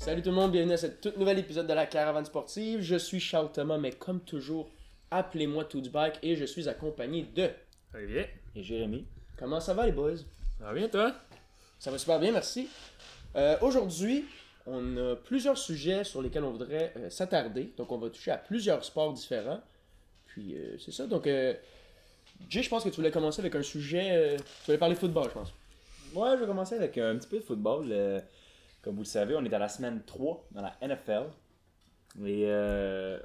Salut tout le monde, bienvenue à ce tout nouvel épisode de la Caravane Sportive. Je suis Charles Thomas, mais comme toujours, appelez-moi Touchback et je suis accompagné de... Olivier. Et Jérémy. Comment ça va les boys? Ça va bien toi? Ça va super bien, merci. Aujourd'hui, on a plusieurs sujets sur lesquels on voudrait s'attarder. Donc on va toucher à plusieurs sports différents. Puis c'est ça, donc... Jay, je pense que tu voulais commencer avec un sujet... tu voulais parler football, je pense. Ouais, je vais commencer avec un petit peu de football. Comme vous le savez, on est à la semaine 3 dans la NFL. Et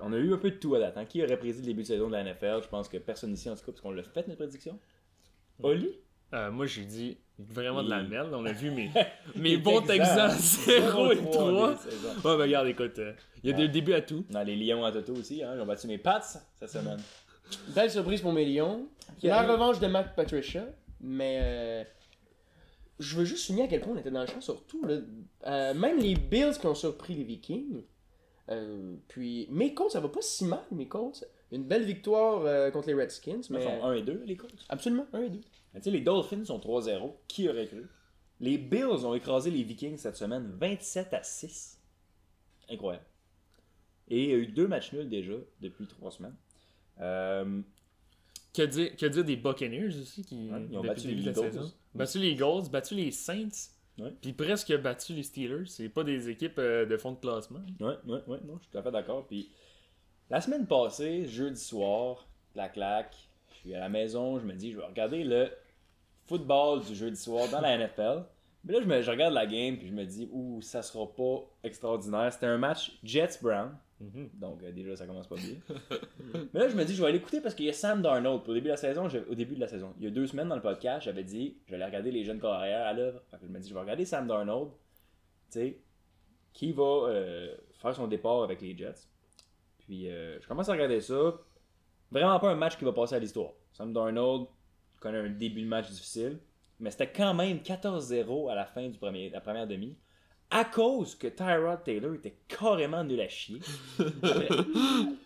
on a eu un peu de tout à date. Hein. Qui aurait prédit le début de saison de la NFL? Je pense que personne ici, en tout cas, parce qu'on l'a fait, notre prédiction. Oli? Moi j'ai dit vraiment de la merde. On a vu mes Les bons Texans Texans, 0 et 3. des saisons. Ouais, ben regarde, écoute, il y a des débuts à tout. Dans les Lions à Toto aussi, hein. Ils ont battu mes Pats cette semaine. Belle surprise pour mes Lions. La revanche de Matt Patricia, mais je veux juste souligner à quel point on était dans le champ, surtout. Là. Même les Bills qui ont surpris les Vikings. Puis mes Colts, ça va pas si mal, mes Colts. Une belle victoire contre les Redskins. Ils Mais... sont 1 et 2, les Colts. Absolument, 1 et 2. Tu sais, les Dolphins sont 3-0. Qui aurait cru? Les Bills ont écrasé les Vikings cette semaine 27-6. Incroyable. Et il y a eu 2 matchs nuls déjà depuis 3 semaines. Que dire des Buccaneers aussi qui Ouais, ils ont depuis battu le début les de la Eagles. saison. Battu les Eagles, battu les Saints. Ouais. Puis presque battu les Steelers. C'est pas des équipes de fond de classement. Ouais, non, je suis tout à fait d'accord. Puis la semaine passée, jeudi soir, la claque, je suis à la maison, je me dis, je vais regarder le football du jeudi soir dans la NFL. Mais là, je regarde la game, puis je me dis, ouh, ça sera pas extraordinaire. C'était un match Jets-Brown. Donc, déjà, ça commence pas bien. Mais là, je me dis, je vais aller écouter parce qu'il y a Sam Darnold. Au début de la saison, il y a 2 semaines dans le podcast, j'avais dit, j'allais regarder les jeunes carrières à l'œuvre. Fait que je me dis, je vais regarder Sam Darnold, tu sais, qui va faire son départ avec les Jets. Puis, je commence à regarder ça. Vraiment pas un match qui va passer à l'histoire. Sam Darnold connaît un début de match difficile, mais c'était quand même 14-0 à la fin de la première demi. À cause que Tyrod Taylor était carrément nul à chier.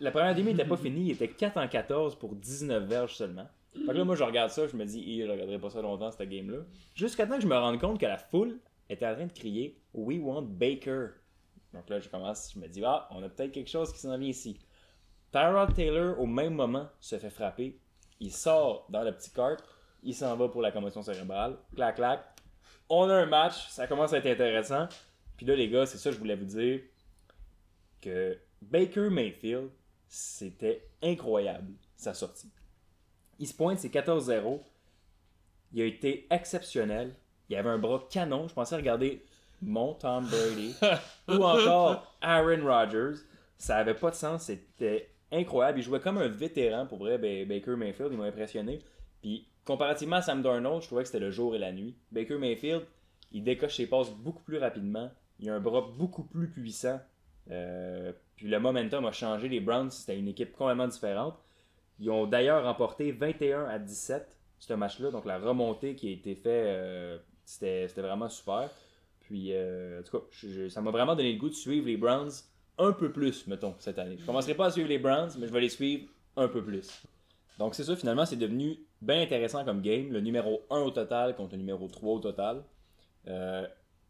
La première demi n'était pas finie, il était 4-14 pour 19 verges seulement. Fait que là, moi, je regarde ça, je me dis, je regarderai pas ça longtemps, cette game-là. Jusqu'à temps que je me rende compte que la foule était en train de crier We want Baker. Donc là, je me dis, on a peut-être quelque chose qui s'en vient ici. Tyrod Taylor, au même moment, se fait frapper. Il sort dans le petit cart, il s'en va pour la commotion cérébrale. Clac, clac. On a un match, ça commence à être intéressant. Puis là, les gars, c'est ça que je voulais vous dire, que Baker Mayfield, c'était incroyable, sa sortie. Il se pointe, c'est 14-0. Il a été exceptionnel. Il avait un bras canon. Je pensais regarder mon Tom Brady ou encore Aaron Rodgers. Ça avait pas de sens, c'était incroyable. Il jouait comme un vétéran, pour vrai, Baker Mayfield. Il m'a impressionné. Puis, comparativement à Sam Darnold, je trouvais que c'était le jour et la nuit. Baker Mayfield, il décoche ses passes beaucoup plus rapidement. Il a un bras beaucoup plus puissant. Puis le momentum a changé. Les Browns, c'était une équipe complètement différente. Ils ont d'ailleurs remporté 21-17 ce match-là. Donc la remontée qui a été faite, c'était vraiment super. Puis en tout cas, ça m'a vraiment donné le goût de suivre les Browns un peu plus, mettons, cette année. Je ne commencerai pas à suivre les Browns, mais je vais les suivre un peu plus. Donc c'est ça, finalement, c'est devenu bien intéressant comme game. Le numéro 1 au total contre le numéro 3 au total.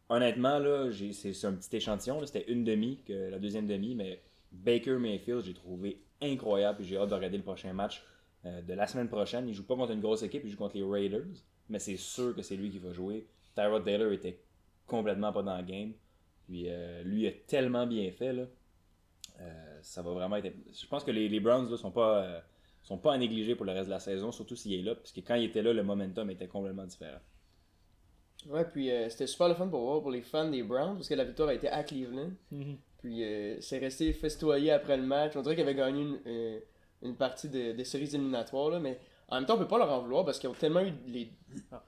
Honnêtement, là, c'est un petit échantillon. Là, c'était une demi, que la deuxième demi, mais Baker Mayfield, j'ai trouvé incroyable et j'ai hâte de regarder le prochain match de la semaine prochaine. Il joue pas contre une grosse équipe, il joue contre les Raiders, mais c'est sûr que c'est lui qui va jouer. Tyrod Taylor était complètement pas dans le game. Puis lui a tellement bien fait. Là. Ça va vraiment être... Je pense que les Browns là, sont pas à négliger pour le reste de la saison, surtout s'il est là, parce que quand il était là, le momentum était complètement différent. Ouais, puis c'était super le fun pour les fans des Browns, parce que la victoire a été à Cleveland. Puis c'est resté festoyé après le match. On dirait qu'ils avaient gagné une partie des séries éliminatoires, là, mais en même temps, on peut pas leur en vouloir parce qu'ils ont tellement eu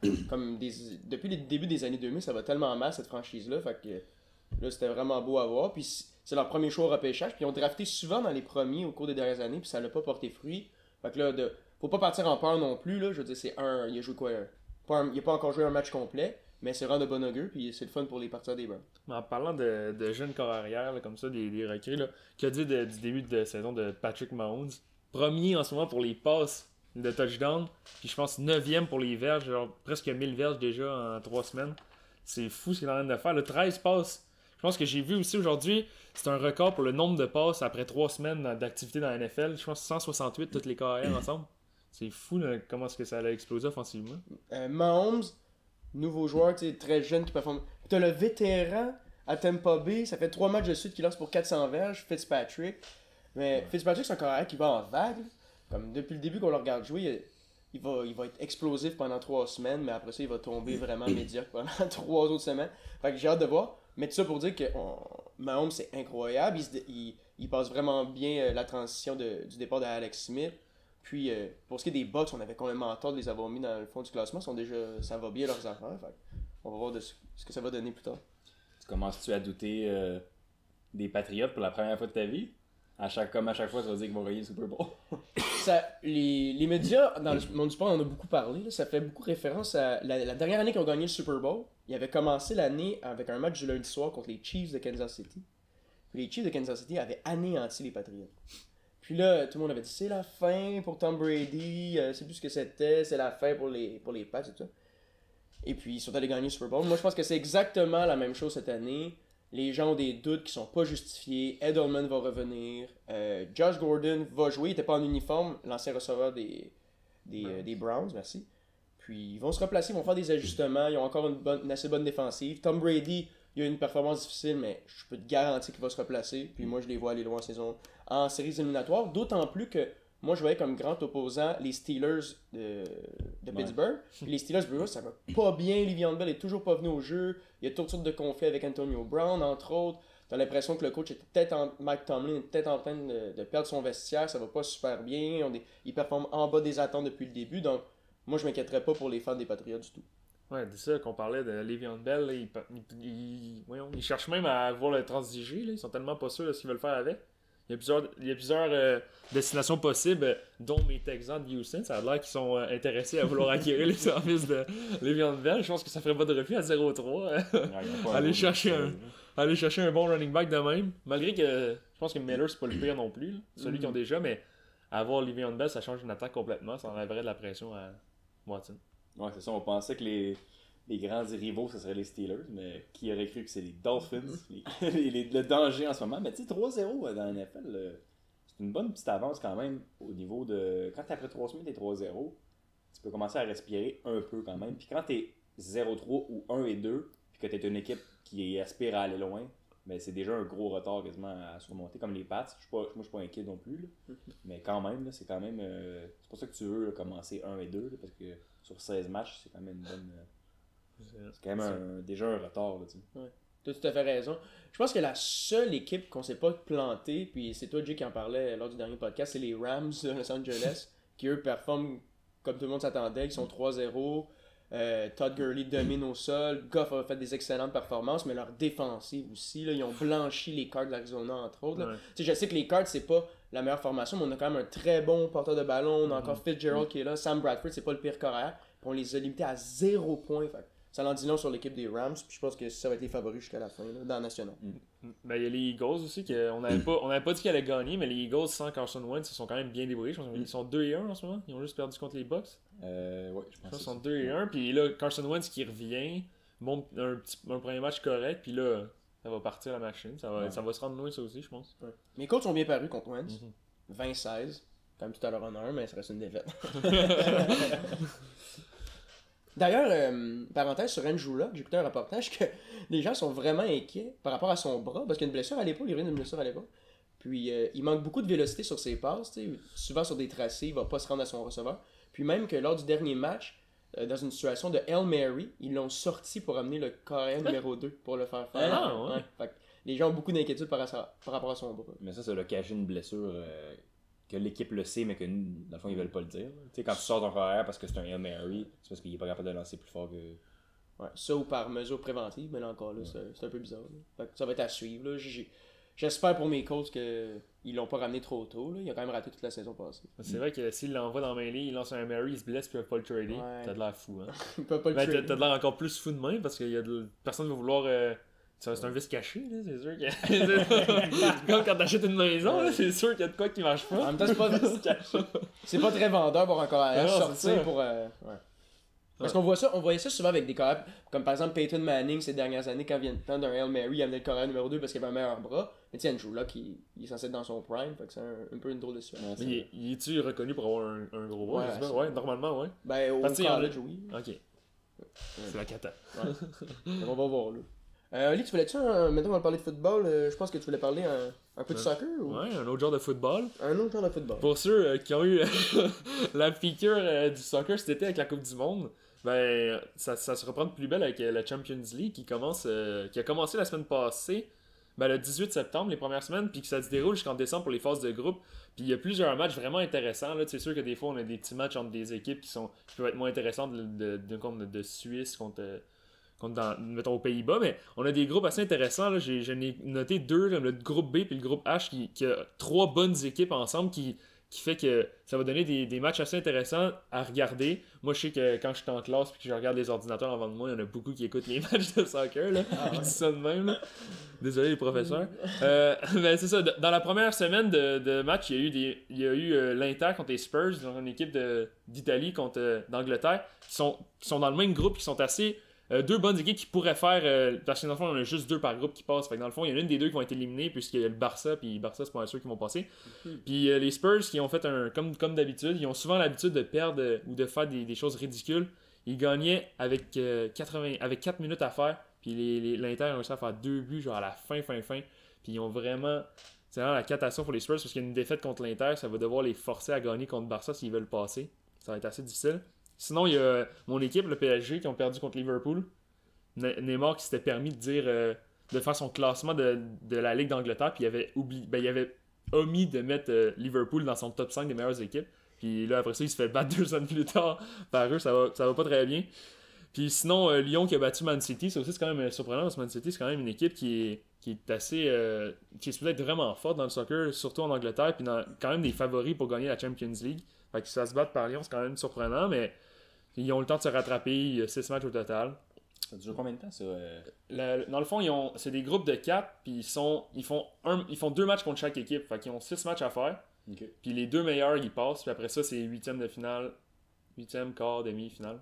depuis le début des années 2000, ça va tellement mal cette franchise-là. Fait que là, c'était vraiment beau à voir. Puis c'est leur premier choix au repêchage. Puis ils ont drafté souvent dans les premiers au cours des dernières années, puis ça n'a pas porté fruit. Fait que là, faut pas partir en peur non plus. Là. Je veux dire, il a joué quoi il a pas encore joué un match complet. Mais c'est vraiment de bon augure, puis c'est le fun pour les partisans des Browns. En parlant de jeunes corps arrière, là, comme ça, des recrues, qu'a dit du début de saison de Patrick Mahomes? Premier en ce moment pour les passes de touchdown, puis je pense 9e pour les verges, genre presque 1000 verges déjà en 3 semaines. C'est fou ce qu'il est en train de faire. Le 13 passes Je pense que j'ai vu aussi aujourd'hui, c'est un record pour le nombre de passes après 3 semaines d'activité dans la NFL. Je pense 168 toutes les carrières ensemble. C'est fou là, comment est-ce que ça a explosé offensivement. Mahomes, nouveau joueur, très jeune qui performe. T'as le vétéran à Tampa Bay, ça fait 3 matchs de suite qu'il lance pour 400 verges, Fitzpatrick. Mais Fitzpatrick, c'est un carrière qui va en vague. Comme depuis le début qu'on le regarde jouer, il va être explosif pendant 3 semaines, mais après ça, il va tomber vraiment médiocre pendant 3 autres semaines. Fait que j'ai hâte de voir. Mais tout ça pour dire que Mahomes, c'est incroyable. Il passe vraiment bien la transition du départ de Alex Smith. Puis, pour ce qui est des Bucks, on avait complètement tort de les avoir mis dans le fond du classement. Ça va bien leurs affaires. Fait on va voir ce que ça va donner plus tard. Tu commences-tu à douter des Patriots pour la première fois de ta vie? Comme à chaque fois, tu vas dire qu'ils vont gagner le Super Bowl. Les médias, dans le monde du sport, on en a beaucoup parlé. Là, ça fait beaucoup référence à la dernière année qu'ils ont gagné le Super Bowl. Ils avaient commencé l'année avec un match du lundi soir contre les Chiefs de Kansas City. Puis les Chiefs de Kansas City avaient anéanti les Patriots. Puis là, tout le monde avait dit c'est la fin pour Tom Brady, c'est plus ce que c'était, c'est la fin pour les Pats et tout ça. Et puis ils sont allés gagner le Super Bowl. Moi je pense que c'est exactement la même chose cette année. Les gens ont des doutes qui sont pas justifiés. Edelman va revenir. Josh Gordon va jouer. Il était pas en uniforme, l'ancien receveur des Browns, merci. Puis ils vont se replacer, ils vont faire des ajustements. Ils ont encore une assez bonne défensive. Tom Brady, il a eu une performance difficile, mais je peux te garantir qu'il va se replacer. Puis moi, je les vois aller loin en séries éliminatoires. D'autant plus que moi, je voyais comme grand opposant les Steelers de Pittsburgh. Puis les Steelers de Pittsburgh, ça va pas bien. Le'Veon Bell est toujours pas venu au jeu. Il y a toutes sortes de conflits avec Antonio Brown, entre autres. T'as l'impression que le coach Mike Tomlin est peut-être en train de perdre son vestiaire. Ça va pas super bien. Il performe en bas des attentes depuis le début. Donc, moi, je m'inquiéterais pas pour les fans des Patriots du tout. Ouais, c'est ça qu'on parlait de Le'Veon Bell. Là, ils cherchent même à voir le transiger. Là. Ils sont tellement pas sûrs de ce qu'ils veulent faire avec. Il y a plusieurs destinations possibles, dont mes Texans de Houston. Ça a l'air qu'ils sont intéressés à vouloir acquérir les services de Le'Veon Bell. Je pense que ça ferait pas de refus à 0-3. Aller chercher un bon running back de même. Malgré que je pense que Miller, c'est pas le pire non plus. Là. Celui qu'ils ont déjà, mais avoir Le'Veon Bell, ça change une attaque complètement. Ça enlèverait de la pression à Watson. Ouais, c'est ça. On pensait que les grands rivaux, ce serait les Steelers, mais qui aurait cru que c'est les Dolphins, le danger en ce moment. Mais tu sais, 3-0 dans la NFL, c'est une bonne petite avance quand même au niveau de... Quand t'es après 3 semaines, t'es 3-0, tu peux commencer à respirer un peu quand même. Puis quand t'es 0-3 ou 1-2, puis que t'es une équipe qui aspire à aller loin, ben c'est déjà un gros retard quasiment à surmonter, comme les Pats. Moi, je suis pas inquiet non plus, là. Mais quand même, là, c'est quand même... c'est pour ça que tu veux là, commencer 1-2, là, parce que sur 16 matchs, c'est quand même une bonne... C'est quand même déjà un retard. Là, tu sais. Ouais. Tu as tout à fait raison. Je pense que la seule équipe qu'on s'est pas planté, puis c'est toi, Jay, qui en parlait lors du dernier podcast, c'est les Rams de Los Angeles, qui eux performent comme tout le monde s'attendait, qui sont 3-0. Todd Gurley domine au sol. Goff a fait des excellentes performances, mais leur défensive aussi. Là, ils ont blanchi les Cards d'Arizona, entre autres. Ouais. Je sais que les Cards, c'est pas la meilleure formation, mais on a quand même un très bon porteur de ballon. On a encore Fitzgerald qui est là. Sam Bradford, c'est pas le pire carrière. Puis on les a limités à 0 points. Fait. Ça en dit long sur l'équipe des Rams, puis je pense que ça va être les favoris jusqu'à la fin, là, dans la nationale. Ben, il y a les Eagles aussi, on n'avait pas dit qu'elle allait gagner, mais les Eagles sans Carson Wentz, ils sont quand même bien débrouillés. Je pense qu'ils sont 2-1 en ce moment. Ils ont juste perdu contre les Bucks. Ouais, je pense qu'ils sont 2-1, puis là, Carson Wentz qui revient, monte un premier match correct, puis là, ça va partir la machine. Ça va se rendre loin, ça aussi, je pense. Ouais. Mes coachs sont bien parus contre Wentz. 20-16, comme tout à l'heure en heure, mais ça reste une défaite. D'ailleurs, parenthèse sur Andrew Luck, j'ai écouté un reportage que les gens sont vraiment inquiets par rapport à son bras, parce qu'il y a une blessure à l'épaule, il revient d'une blessure à l'épaule. Puis il manque beaucoup de vélocité sur ses passes, souvent sur des tracés, il va pas se rendre à son receveur. Puis même que lors du dernier match, dans une situation de Hail Mary, ils l'ont sorti pour amener le carré numéro 2 pour le faire faire. Ah, ouais. Fait que les gens ont beaucoup d'inquiétudes par rapport à son bras. Mais ça l'a caché une blessure que l'équipe le sait, mais que dans le fond, ils veulent pas le dire. Tu sais, quand tu sors ton carrière parce que c'est un Hail Mary, c'est parce qu'il est pas capable de lancer plus fort que... Ouais, ça ou par mesure préventive, mais là encore, là, c'est un peu bizarre. Fait que ça va être à suivre. Là. J'espère pour mes Colts qu'ils l'ont pas ramené trop tôt. Là. Il a quand même raté toute la saison passée. C'est vrai que s'il l'envoie dans la mêlée, il lance un Mary, il se blesse, puis il peut pas le trader. Ouais. T'as de l'air fou, hein. Il peut pas le trader. T'as de l'air encore plus fou de même parce que personne ne va vouloir. C'est un vice caché, là, c'est sûr que. Comme quand t'achètes une maison, là, c'est sûr qu'il y a de quoi qui marche pas. En même temps, c'est pas très vendeur pour encore sortir pour. Ouais. Parce qu'on voyait ça souvent avec des carrières, comme par exemple Peyton Manning ces dernières années, quand il vient le temps d'un Hail Mary, il amenait le carrière numéro 2 parce qu'il avait un meilleur bras. Mais tu sais, Andrew Luck, il est censé être dans son prime, fait que c'est un peu une drôle de situation. Ouais, Mais il est-tu reconnu pour avoir un gros bras? Ouais, je sais pas. c'est- Ouais, normalement, ouais. Ben, au Parce qu'il y en a- college, oui. Ok. C'est la cata. On va voir, là. Ali, tu voulais-tu, maintenant on va parler de football, je pense que tu voulais parler un peu de soccer ou Ouais, un autre genre de football. un autre genre de football? Pour ceux qui ont eu la piqûre du soccer cet été avec la Coupe du Monde, ben ça se reprend de plus belle avec la Champions League qui a commencé la semaine passée, ben, le 18 septembre, les premières semaines, puis que ça se déroule jusqu'en décembre pour les phases de groupe. Puis il y a plusieurs matchs vraiment intéressants. Là. C'est sûr que des fois, on a des petits matchs entre des équipes qui peuvent être moins intéressantes de Suisse contre mettons, aux Pays-Bas, mais on a des groupes assez intéressants. Là. J'en ai noté deux, le groupe B et le groupe H, qui a trois bonnes équipes ensemble qui fait que ça va donner des matchs assez intéressants à regarder. Moi, je sais que quand je suis en classe et que je regarde les ordinateurs avant de moi, il y en a beaucoup qui écoutent les matchs de soccer. Là. Je dis ça de même. Là. Désolé, les professeurs. Mais c'est ça. Dans la première semaine de match, il y a eu l'Inter contre les Spurs, dans une équipe d'Italie contre d'Angleterre, qui sont dans le même groupe, qui sont assez... deux bonnes équipes qui pourraient faire parce que dans le fond on a juste deux par groupe qui passent, fait que dans le fond il y en a une des deux qui vont être éliminées puisqu'il y a le Barça, puis Barça c'est pas sûr qu'ils vont passer. Puis les Spurs qui ont fait comme d'habitude, ils ont souvent l'habitude de perdre ou de faire des choses ridicules. Ils gagnaient avec 4 minutes à faire, puis l'Inter a réussi à faire 2 buts genre à la fin, puis ils ont vraiment... C'est vraiment la catastrophe pour les Spurs parce qu'il y a une défaite contre l'Inter, ça va devoir les forcer à gagner contre Barça s'ils veulent passer. Ça va être assez difficile. Sinon, il y a mon équipe, le PSG, qui ont perdu contre Liverpool. Neymar qui s'était permis de dire de faire son classement de la Ligue d'Angleterre, puis il avait omis de mettre Liverpool dans son top 5 des meilleures équipes. Puis là, après ça, il se fait battre 2 semaines plus tard par eux, ça va pas très bien. Puis sinon, Lyon qui a battu Man City, ça aussi c'est quand même surprenant parce que Man City, c'est quand même une équipe qui est assez. Qui est peut-être vraiment forte dans le soccer, surtout en Angleterre, puis quand même des favoris pour gagner la Champions League. Fait que ça se bat par Lyon, c'est quand même surprenant, mais ils ont le temps de se rattraper. Il y a 6 matchs au total. Ça dure combien de temps, ça? Dans le fond, c'est des groupes de 4, puis ils font 2 matchs contre chaque équipe. Fait qu'ils ont 6 matchs à faire. Okay. Puis les 2 meilleurs, ils passent. Puis après ça, c'est 8e de finale, 8e, quart, demi-finale.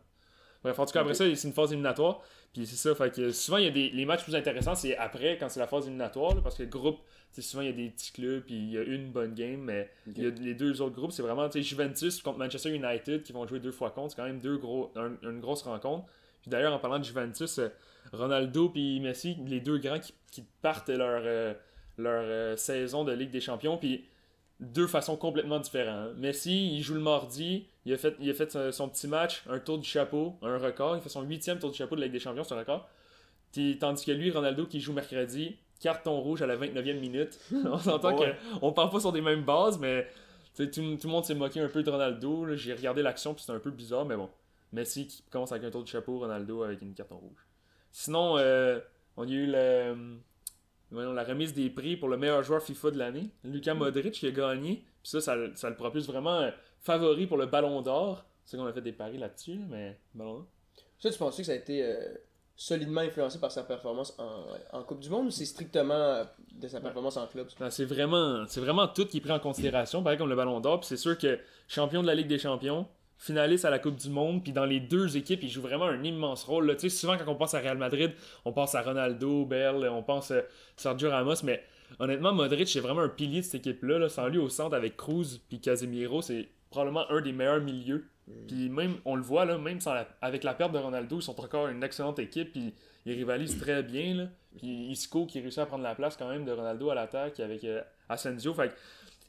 Bref, en tout cas, après ça, c'est une phase éliminatoire. Puis c'est ça, fait que souvent, il y a les matchs plus intéressants, c'est après, quand c'est la phase éliminatoire, là, parce que le groupe, souvent, il y a des petits clubs, puis il y a une bonne game, mais il y a les 2 autres groupes, c'est vraiment, Juventus contre Manchester United, qui vont jouer 2 fois contre, c'est quand même une grosse rencontre. Puis d'ailleurs, en parlant de Juventus, Ronaldo puis Messi, les 2 grands qui partent leur saison de Ligue des Champions, puis 2 façons complètement différentes. Hein. Messi, il joue le mardi, il a fait son petit match, un tour du chapeau, un record. Il fait son 8e tour du chapeau de la Ligue des Champions, c'est un record. Tandis que lui, Ronaldo, qui joue mercredi, carton rouge à la 29e minute. On s'entend qu'on parle pas sur des mêmes bases, mais tout le monde s'est moqué un peu de Ronaldo. Là. J'ai regardé l'action, puis c'était un peu bizarre, mais bon. Messi qui commence avec un tour du chapeau, Ronaldo avec une carton rouge. Sinon, on a eu la remise des prix pour le meilleur joueur FIFA de l'année. Luka Modric qui a gagné. Puis ça le propulse vraiment favori pour le Ballon d'Or. C'est qu'on a fait des paris là-dessus, mais Ballon d'Or. Ça, tu penses que ça a été solidement influencé par sa performance en Coupe du Monde ou c'est strictement de sa performance en club? Non, c'est vraiment tout qui est pris en considération, pareil comme le Ballon d'Or. Puis c'est sûr que champion de la Ligue des Champions, finaliste à la Coupe du Monde, puis dans les 2 équipes, il joue vraiment un immense rôle. Là. Souvent, quand on pense à Real Madrid, on pense à Ronaldo, Bale, on pense à Sergio Ramos, mais honnêtement, Modric, c'est vraiment un pilier de cette équipe-là. Là. Sans lui au centre avec Cruz puis Casemiro, c'est probablement un des meilleurs milieux. Puis même, on le voit, là, même avec la perte de Ronaldo, ils sont encore une excellente équipe, puis ils rivalisent très bien. Là. Puis Isco qui réussit à prendre la place quand même de Ronaldo à l'attaque avec Asensio. Fait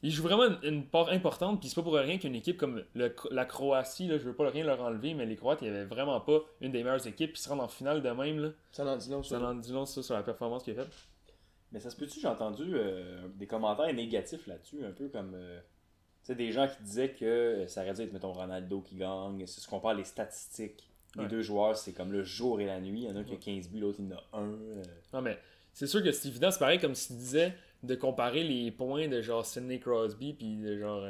il joue vraiment une part importante, puis c'est pas pour rien qu'une équipe comme la Croatie, là, je veux pas rien leur enlever, mais les Croates, il y avait vraiment pas une des meilleures équipes, puis se rendre en finale de même. Là. Ça en dit long, ça en dit long, ça, sur la performance qu'il a faite. Mais ça se peut-tu, j'ai entendu des commentaires négatifs là-dessus, un peu comme des gens qui disaient que ça aurait dû être, mettons, Ronaldo qui gagne. C'est ce qu'on parle les statistiques. Les 2 joueurs, c'est comme le jour et la nuit. Il y en a qui a 15 buts, l'autre il en a 1. Non, mais c'est sûr que c'est évident, c'est pareil comme si tu disais de comparer les points de genre Sidney Crosby puis de genre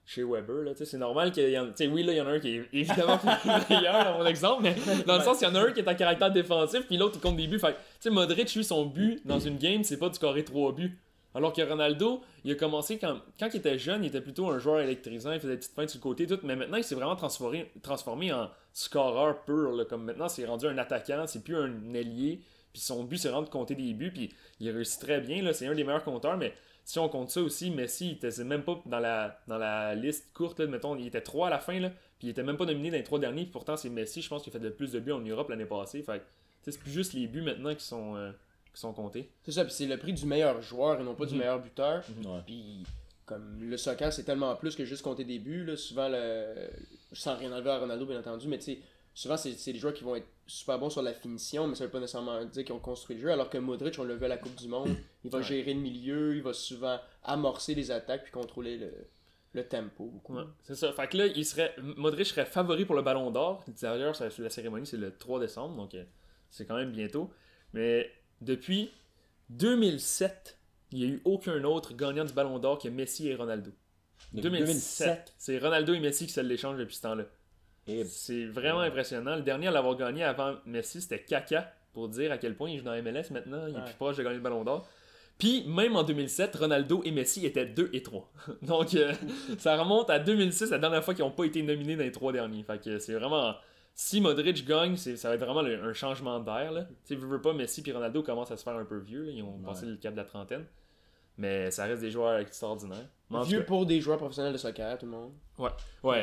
chez Weber. Là, c'est normal qu'il y en ait. Oui, là, il y en a un qui est évidemment meilleur dans mon exemple, mais dans le sens, il y en a un qui est en caractère défensif puis l'autre il compte des buts. Fait Modric, lui, son but dans une game, c'est pas de scorer 3 buts. Alors que Ronaldo, il a commencé quand il était jeune, il était plutôt un joueur électrisant, il faisait des petites feintes sur le côté, tout, mais maintenant il s'est vraiment transformé en scoreur pur. Là, comme maintenant, c'est rendu un attaquant, c'est plus un ailier, puis son but c'est vraiment de compter des buts, puis il réussit très bien, là, c'est un des meilleurs compteurs, mais si on compte ça aussi, Messi, il était même pas dans la liste courte, là, mettons, il était 3 à la fin, là, puis il était même pas nominé dans les 3 derniers, puis pourtant c'est Messi, je pense qu'il a fait le plus de buts en Europe l'année passée, fait que c'est plus juste les buts maintenant qui sont comptés. C'est ça, puis c'est le prix du meilleur joueur et non pas du meilleur buteur. Ouais. Puis comme le soccer, c'est tellement plus que juste compter des buts. Là. Souvent, sans rien enlever à Ronaldo, bien entendu, mais tu sais, souvent, c'est des joueurs qui vont être super bons sur la finition, mais ça veut pas nécessairement dire qu'ils ont construit le jeu. Alors que Modric, on l'a vu à la Coupe du Monde, il va gérer le milieu, il va souvent amorcer les attaques puis contrôler le tempo. Beaucoup. Ouais, c'est ça. Fait que là, Modric serait favori pour le Ballon d'Or. D'ailleurs, la cérémonie, c'est le 3 décembre, donc c'est quand même bientôt. Mais depuis 2007, il n'y a eu aucun autre gagnant du Ballon d'Or que Messi et Ronaldo. 2007. C'est Ronaldo et Messi qui se l'échangent depuis ce temps-là. C'est vraiment impressionnant. Le dernier à l'avoir gagné avant Messi, c'était Kaka, pour dire à quel point il joue dans MLS maintenant. Il est plus proche de gagner le Ballon d'Or. Puis, même en 2007, Ronaldo et Messi étaient 2 et 3. Donc, ça remonte à 2006, la dernière fois qu'ils n'ont pas été nominés dans les 3 derniers. Fait que c'est vraiment... Si Modric gagne, ça va être vraiment un changement d'air. Tu sais, veux pas, Messi et Ronaldo commencent à se faire un peu vieux. Là. Ils ont passé le cap de la trentaine. Mais ça reste des joueurs extraordinaires. Vieux pour des joueurs professionnels de soccer, tout le monde. Oui.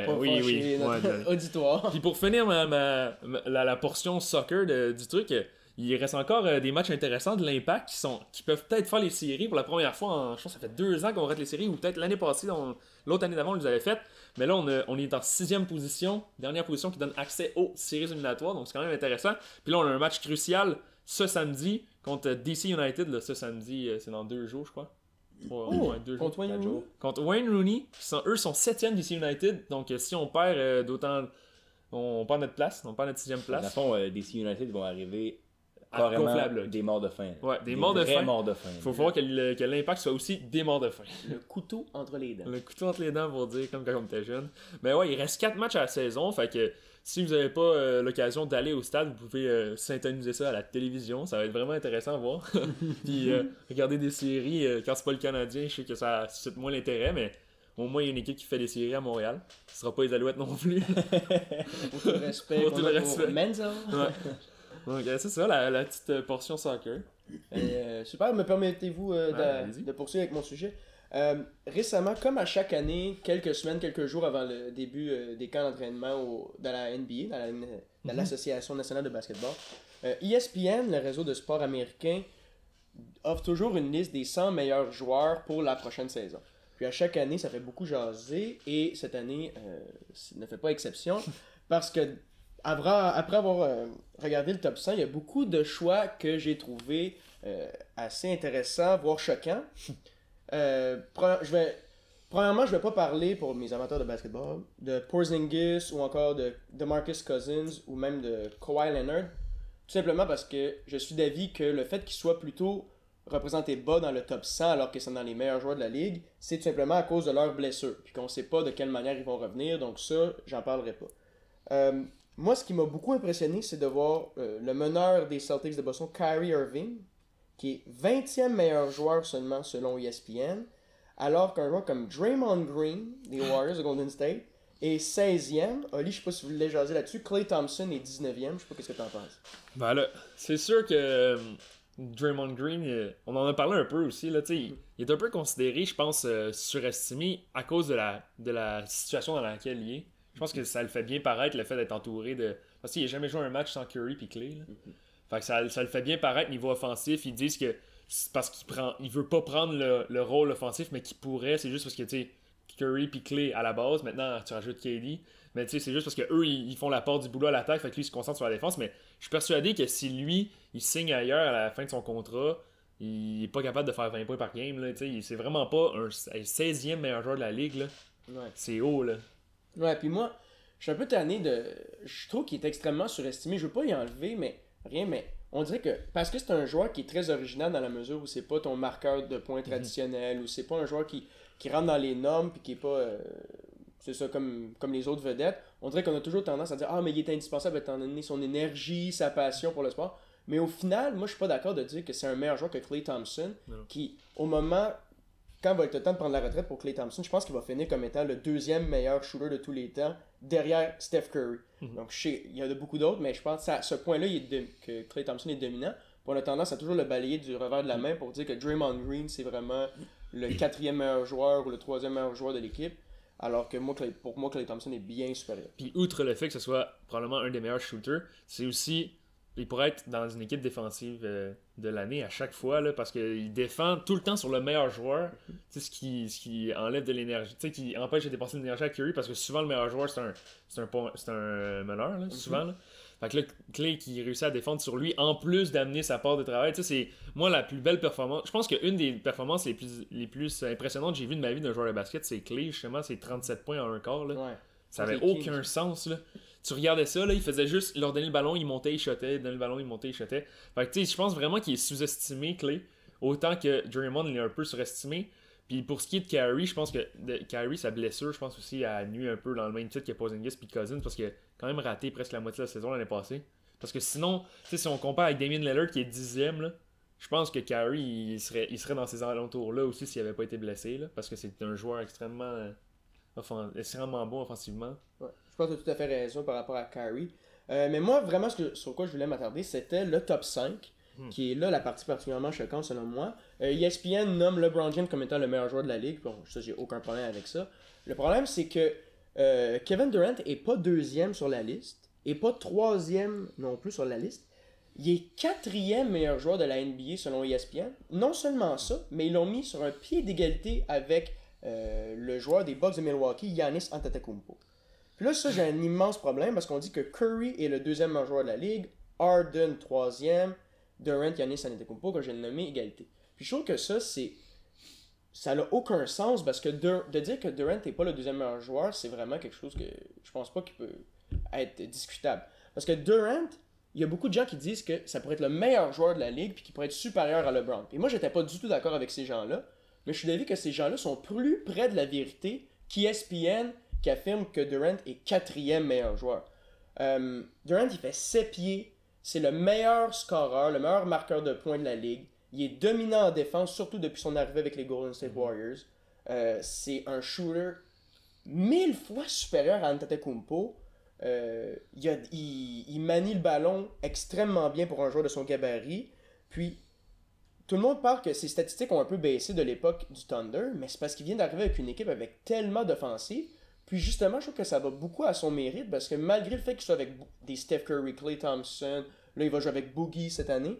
Auditoire. Puis pour finir la portion soccer du truc, il reste encore des matchs intéressants de l'Impact qui peuvent peut-être faire les séries pour la première fois. Je pense que ça fait 2 ans qu'on rate les séries, ou peut-être l'année passée, l'autre année d'avant, on les avait faites. Mais là, on est en 6e position, dernière position qui donne accès aux séries éliminatoires, donc c'est quand même intéressant. Puis là, on a un match crucial ce samedi contre DC United. Là, ce samedi, c'est dans 2 jours, je crois. 2 contre Wayne Rooney. Contre Wayne Rooney. Eux sont 7e DC United, donc si on perd d'autant... On perd notre place, on perd notre 6e place. Dans le fond, DC United vont arriver carrément des morts de faim. Ouais, des morts de faim. Morts de faim. Il faut voir que l'Impact soit aussi des morts de faim. Le couteau entre les dents. Le couteau entre les dents pour dire, comme quand on était jeune. Mais ouais, il reste 4 matchs à la saison, fait que si vous n'avez pas l'occasion d'aller au stade, vous pouvez syntoniser ça à la télévision. Ça va être vraiment intéressant à voir. Puis regarder des séries, quand c'est pas le Canadien, je sais que ça suscite moins l'intérêt, mais au moins il y a une équipe qui fait des séries à Montréal. Ce sera pas les Alouettes non plus. Pour tout le respect. Pour tout le respect. Menzel. Ouais. Donc c'est ça, la petite portion soccer. Super, me permettez-vous allez-y. de poursuivre avec mon sujet? Récemment, comme à chaque année, quelques semaines, quelques jours avant le début des camps d'entraînement dans la NBA, dans l'Association nationale de basketball, ESPN, le réseau de sport américain, offre toujours une liste des 100 meilleurs joueurs pour la prochaine saison. Puis à chaque année, ça fait beaucoup jaser, et cette année ne fait pas exception, parce que après avoir regardé le top 100, il y a beaucoup de choix que j'ai trouvé assez intéressants, voire choquants. Premièrement, je vais pas parler, pour mes amateurs de basketball, de Porzingis ou encore de DeMarcus Cousins ou même de Kawhi Leonard, tout simplement parce que je suis d'avis que le fait qu'ils soient plutôt représentés bas dans le top 100 alors qu'ils sont dans les meilleurs joueurs de la ligue, c'est tout simplement à cause de leurs blessures, puis qu'on sait pas de quelle manière ils vont revenir, donc ça, j'en parlerai pas. Moi, ce qui m'a beaucoup impressionné, c'est de voir le meneur des Celtics de Boston, Kyrie Irving, qui est 20e meilleur joueur seulement selon ESPN, alors qu'un joueur comme Draymond Green, des Warriors de Golden State, est 16e. Oli, je sais pas si vous voulez jaser là-dessus. Klay Thompson est 19e. Je sais pas qu'est-ce que t'en penses. Ben là, c'est sûr que Draymond Green, on en a parlé un peu aussi, là, il est un peu considéré, je pense, surestimé à cause de la situation dans laquelle il est. Je pense que ça le fait bien paraître, le fait d'être entouré de... Parce qu'il n'a jamais joué un match sans Curry et Klay. Fait que ça le fait bien paraître niveau offensif. Ils disent que c'est parce qu'il veut pas prendre le rôle offensif, mais qu'il pourrait. C'est juste parce que, tu sais, Curry et Klay à la base, maintenant tu rajoutes KD. Mais tu sais, c'est juste parce qu'eux, ils font la part du boulot à l'attaque, fait que lui, il se concentre sur la défense. Mais je suis persuadé que si lui, il signe ailleurs à la fin de son contrat, il est pas capable de faire 20 points par game. Là, c'est vraiment pas un 16e meilleur joueur de la ligue. Là. Ouais. C'est haut, là. Ouais, puis moi, je suis un peu tanné de... Je trouve qu'il est extrêmement surestimé. Je veux pas y enlever, mais on dirait que... Parce que c'est un joueur qui est très original dans la mesure où c'est pas ton marqueur de points traditionnel, ou c'est pas un joueur qui rentre dans les normes, puis qui est pas... c'est ça, comme les autres vedettes. On dirait qu'on a toujours tendance à dire « Ah, mais il est indispensable étant donné son énergie, sa passion pour le sport. » Mais au final, moi, je suis pas d'accord de dire que c'est un meilleur joueur que Klay Thompson, qui, au moment quand va être le temps de prendre la retraite pour Klay Thompson, je pense qu'il va finir comme étant le deuxième meilleur shooter de tous les temps, derrière Steph Curry. Donc, il y en a beaucoup d'autres, mais je pense à ce point-là, que Klay Thompson est dominant. Puis on a tendance à toujours le balayer du revers de la main pour dire que Draymond Green, c'est vraiment le quatrième meilleur joueur ou le troisième meilleur joueur de l'équipe. Alors que pour moi, Klay Thompson est bien supérieur. Puis outre le fait que ce soit probablement un des meilleurs shooters, c'est aussi, il pourrait être dans une équipe défensive de l'année à chaque fois, là, parce qu'il défend tout le temps sur le meilleur joueur, ce qui enlève de l'énergie, qui empêche de dépenser de l'énergie à Curry, parce que souvent le meilleur joueur c'est un meneur, là, souvent. Là. Fait que là, Klay qui réussit à défendre sur lui, en plus d'amener sa part de travail, c'est moi la plus belle performance. Je pense qu'une des performances les plus impressionnantes que j'ai vues de ma vie d'un joueur de basket, c'est Klay, justement, c'est 37 points en un quart. Là. Ouais. Ça avait aucun sens. Là. Tu regardais ça, là, il faisait juste, il leur donnait le ballon, il montait, il shotait, il donnait le ballon, il montait, il shotait. Fait que tu sais, je pense vraiment qu'il est sous-estimé, Klay, autant que Draymond il est un peu surestimé. Puis pour ce qui est de Kyrie, je pense que Kyrie, sa blessure, je pense aussi, a nuit un peu dans le même titre que Porzingis puis Cousins, parce qu'il a quand même raté presque la moitié de la saison l'année passée. Parce que sinon, tu sais, si on compare avec Damian Lillard qui est 10e, là, je pense que Kyrie, il serait dans ces alentours-là aussi s'il n'avait pas été blessé, là, parce que c'est un joueur extrêmement bon offensivement. Ouais, je pense que tu as tout à fait raison par rapport à Kyrie. Mais moi, vraiment, sur quoi je voulais m'attarder, c'était le top 5. Qui est là la partie particulièrement choquante selon moi. ESPN nomme LeBron James comme étant le meilleur joueur de la ligue. Bon, ça, j'ai aucun problème avec ça. Le problème, c'est que Kevin Durant est pas deuxième sur la liste, et pas troisième non plus sur la liste. Il est quatrième meilleur joueur de la NBA selon ESPN. Non seulement ça, mais ils l'ont mis sur un pied d'égalité avec le joueur des Bucks de Milwaukee, Giannis Antetokounmpo. Puis là, ça, j'ai un immense problème parce qu'on dit que Curry est le deuxième meilleur joueur de la ligue, Harden troisième, Durant, Giannis Antetokounmpo, que j'ai nommé égalité. Puis je trouve que ça n'a aucun sens parce que de dire que Durant n'est pas le deuxième meilleur joueur, c'est vraiment quelque chose que je pense pas qu'il peut être discutable. Parce que Durant, il y a beaucoup de gens qui disent que ça pourrait être le meilleur joueur de la ligue puis qu'il pourrait être supérieur à LeBron. Et moi, j'étais pas du tout d'accord avec ces gens-là, mais je suis d'avis que ces gens-là sont plus près de la vérité qu'ESPN qui affirme que Durant est quatrième meilleur joueur. Durant, il fait 7 pieds. C'est le meilleur scoreur, le meilleur marqueur de points de la ligue. Il est dominant en défense, surtout depuis son arrivée avec les Golden State Warriors. C'est un shooter 1000 fois supérieur à Antetokounmpo. Il manie le ballon extrêmement bien pour un joueur de son gabarit. Puis, tout le monde parle que ses statistiques ont un peu baissé de l'époque du Thunder, mais c'est parce qu'il vient d'arriver avec une équipe avec tellement d'offensives. Puis justement, je trouve que ça va beaucoup à son mérite parce que malgré le fait qu'il soit avec des Steph Curry, Klay Thompson, là il va jouer avec Boogie cette année,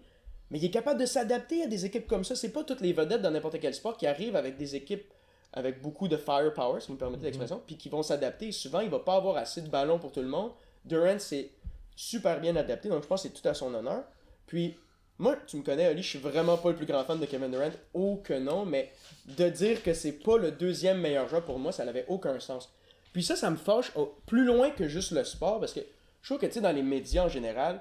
mais il est capable de s'adapter à des équipes comme ça. C'est pas toutes les vedettes dans n'importe quel sport qui arrivent avec des équipes avec beaucoup de firepower, si vous me permettez l'expression, puis qui vont s'adapter. Souvent, il va pas avoir assez de ballons pour tout le monde. Durant, c'est super bien adapté, donc je pense que c'est tout à son honneur. Puis, moi, tu me connais, Oli, je suis vraiment pas le plus grand fan de Kevin Durant, oh que non, mais de dire que c'est pas le deuxième meilleur joueur pour moi, ça n'avait aucun sens. Puis ça me fâche plus loin que juste le sport, parce que je trouve que, tu sais, dans les médias en général,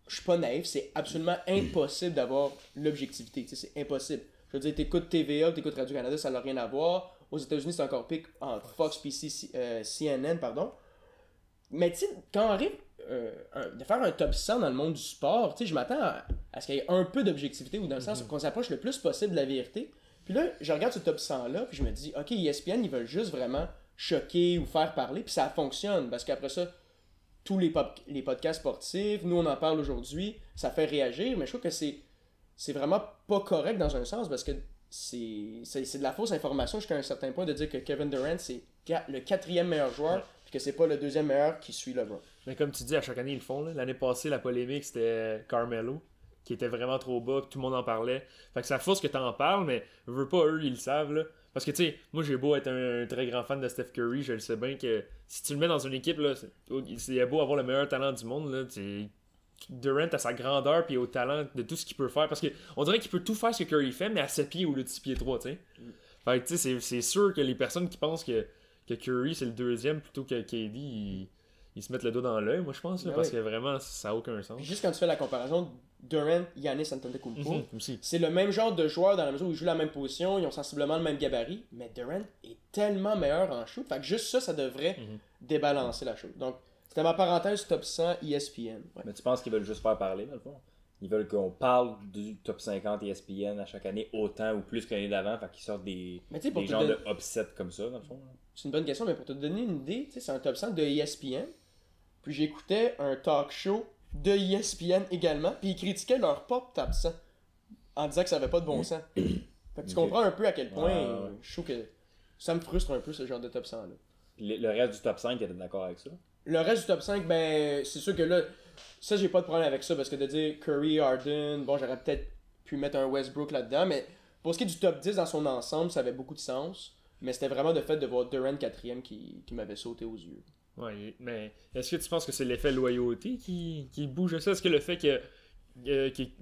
je suis pas naïf, c'est absolument impossible d'avoir l'objectivité, tu sais, c'est impossible. Je veux dire, t'écoutes TVA, t'écoutes Radio-Canada, ça n'a rien à voir. Aux États-Unis, c'est encore pire en Fox puis CNN, pardon. Mais tu sais, quand on arrive de faire un top 100 dans le monde du sport, tu sais, je m'attends à ce qu'il y ait un peu d'objectivité ou dans le sens qu'on s'approche le plus possible de la vérité. Puis là, je regarde ce top 100-là, puis je me dis, ok, ESPN, ils veulent juste vraiment choquer ou faire parler, puis ça fonctionne, parce qu'après ça, tous les podcasts sportifs, nous on en parle aujourd'hui, ça fait réagir, mais je trouve que c'est vraiment pas correct dans un sens, parce que c'est de la fausse information jusqu'à un certain point de dire que Kevin Durant c'est le quatrième meilleur joueur, puis que c'est pas le deuxième meilleur qui suit LeBron. Mais comme tu dis, à chaque année ils le font. Là. L'année passée, la polémique c'était Carmelo, qui était vraiment trop bas, que tout le monde en parlait. Fait que ça force que t'en parles, mais veux pas, eux ils le savent. Là. Parce que tu sais, moi j'ai beau être un très grand fan de Steph Curry, je le sais bien que si tu le mets dans une équipe, là, c'est beau avoir le meilleur talent du monde, là, Durant à sa grandeur puis au talent de tout ce qu'il peut faire. Parce qu'on dirait qu'il peut tout faire ce que Curry fait, mais à 7 pieds ou le 10 pieds 3, tu sais. Fait que tu sais, c'est sûr que les personnes qui pensent que Curry c'est le deuxième plutôt que KD, ils se mettent le doigt dans l'œil, moi je pense, là, parce que vraiment ça n'a aucun sens. Juste quand tu fais la comparaison Durant, Giannis Antetokounmpo, c'est le même genre de joueur dans la mesure où ils jouent la même position, ils ont sensiblement le même gabarit, mais Durant est tellement meilleur en shoot, fait que juste ça devrait débalancer la chose. Donc, c'était ma parenthèse top 100 ESPN. Ouais. Mais tu penses qu'ils veulent juste faire parler, dans le fond? ils veulent qu'on parle du top 50 ESPN à chaque année autant ou plus que l'année d'avant. Fait qu'ils sortent des genres de upsets comme ça, dans le fond. C'est une bonne question, mais pour te donner une idée, c'est un top 100 de ESPN. Puis j'écoutais un talk show de ESPN également, puis ils critiquaient leur propre top 100 en disant que ça avait pas de bon sens. Fait que tu comprends un peu à quel point je trouve que ça me frustre un peu ce genre de top 100 là. Le reste du top 5, t'es d'accord avec ça? Le reste du top 5, ben c'est sûr que là, ça j'ai pas de problème avec ça parce que de dire Curry, Harden, bon j'aurais peut-être pu mettre un Westbrook là-dedans, mais pour ce qui est du top 10 dans son ensemble, ça avait beaucoup de sens. Mais c'était vraiment le fait de voir Durant 4e qui m'avait sauté aux yeux. Ouais, mais est-ce que tu penses que c'est l'effet loyauté qui bouge ça? Est-ce que le fait que